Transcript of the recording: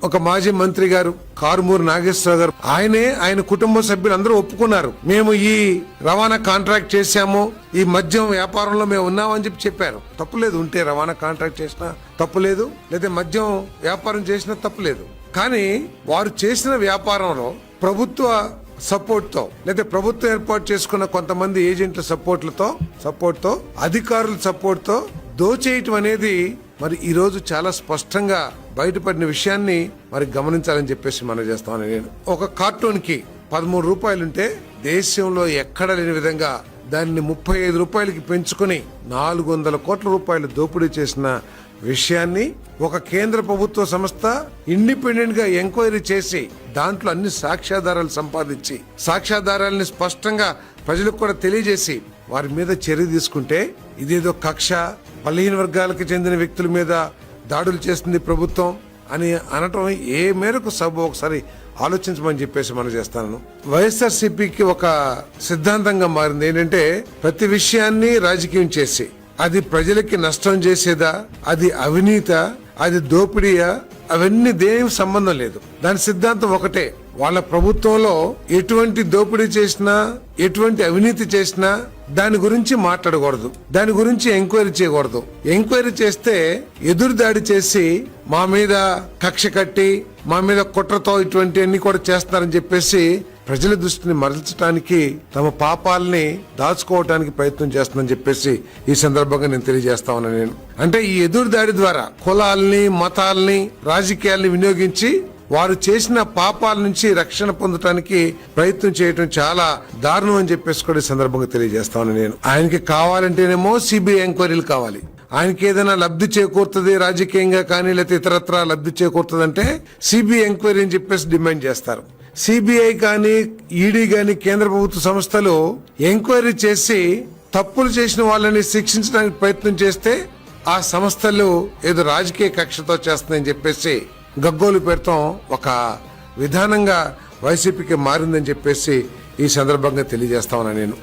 ఒక మాజీ మంత్రి గారు కారుమూరి నాగేశ్వరరావు గారు, ఆయన కుటుంబ సభ్యులు అందరూ ఒప్పుకున్నారు. మేము ఈ రవాణా కాంట్రాక్ట్ చేశాము, ఈ మద్యం వ్యాపారంలో మేము ఉన్నామని చెప్పారు. తప్పులేదు, ఉంటే రవాణా కాంట్రాక్ట్ చేసినా తప్పులేదు, లేదా మద్యం వ్యాపారం చేసినా తప్పులేదు. కానీ వారు చేసిన వ్యాపారంలో ప్రభుత్వ సపోర్ట్ తో లేదా ప్రభుత్వం ఏర్పాటు చేసుకున్న కొంతమంది ఏజెంట్ల సపోర్ట్ తో అధికారుల సపోర్ట్ తో దోచేయటం అనేది మరి ఈ రోజు చాలా స్పష్టంగా బయటపడిన విషయాన్ని మరి గమనించాలని చెప్పేసి మనం చేస్తామని నేను. ఒక కార్టూన్ కి 13 రూపాయలుంటే దేశంలో ఎక్కడ లేని విధంగా దాన్ని 35 రూపాయలకి పెంచుకుని 400 కోట్ల రూపాయలు దోపిడీ చేసిన విషయాన్ని ఒక కేంద్ర ప్రభుత్వ సంస్థ ఇండిపెండెంట్ గా ఎంక్వైరీ చేసి దాంట్లో అన్ని సాక్ష్యాధారాలు సంపాదించి సాక్ష్యాధారాలని స్పష్టంగా ప్రజలకు కూడా తెలియజేసి వారి మీద చర్య తీసుకుంటే ఇదేదో కక్ష, బలహీన వర్గాలకు చెందిన వ్యక్తుల మీద దాడులు చేస్తుంది ప్రభుత్వం అని అనటం ఏ మేరకు సభ ఒకసారి ఆలోచించమని చెప్పేసి మనం చేస్తాను. వైఎస్ఆర్సీపీకి ఒక సిద్ధాంతంగా మారింది ఏంటంటే ప్రతి విషయాన్ని రాజకీయం చేసి అది ప్రజలకి నష్టం చేసేదా, అది అవినీత, అది దోపిడీయా, అవన్నీ దేనికి సంబంధం లేదు. దాని సిద్ధాంతం ఒకటే, వాళ్ళ ప్రభుత్వంలో ఎటువంటి దోపిడీ చేసినా ఎటువంటి అవినీతి చేసినా దాని గురించి మాట్లాడకూడదు, దాని గురించి ఎంక్వైరీ చేయకూడదు. ఎంక్వైరీ చేస్తే ఎదురు దాడి చేసి మా మీద కక్ష కట్టి మా మీద కుట్రతో ఇటువంటి అన్ని కూడా చేస్తున్నారని చెప్పేసి ప్రజల దృష్టిని మరల్చడానికి తమ పాపాలని దాచుకోవడానికి ప్రయత్నం చేస్తుందని చెప్పేసి ఈ సందర్భంగా నేను తెలియజేస్తా ఉన్నాను. నేను అంటే ఈ ఎదురు దాడి ద్వారా కులాలని, మతాలని, రాజకీయాల్ని వినియోగించి వారు చేసిన పాపాల నుంచి రక్షణ పొందడానికి ప్రయత్నం చేయడం చాలా దారుణం అని చెప్పేసి కూడా ఈ సందర్భంగా తెలియజేస్తాను. నేను ఆయనకి కావాలంటేనేమో సిబిఐ ఎంక్వైరీలు కావాలి, ఆయనకి ఏదైనా లబ్ధి చేకూరుతుంది రాజకీయంగా కానీ లేకపోతే ఇతరత్రా లబ్ధి చేకూరుతుంది అంటే సిబిఐ ఎంక్వైరీ అని చెప్పేసి డిమాండ్ చేస్తారు. సిబిఐ కానీ ఈడీ కానీ కేంద్ర ప్రభుత్వ సంస్థలు ఎంక్వైరీ చేసి తప్పులు చేసిన వాళ్ళని శిక్షించడానికి ప్రయత్నం చేస్తే ఆ సంస్థలు ఏదో రాజకీయ కక్షతో చేస్తుందని చెప్పేసి గగ్గోలు పెడతాం ఒక విధానంగా వైసీపీకి మారిందని చెప్పేసి ఈ సందర్భంగా తెలియజేస్తా ఉన్నా నేను.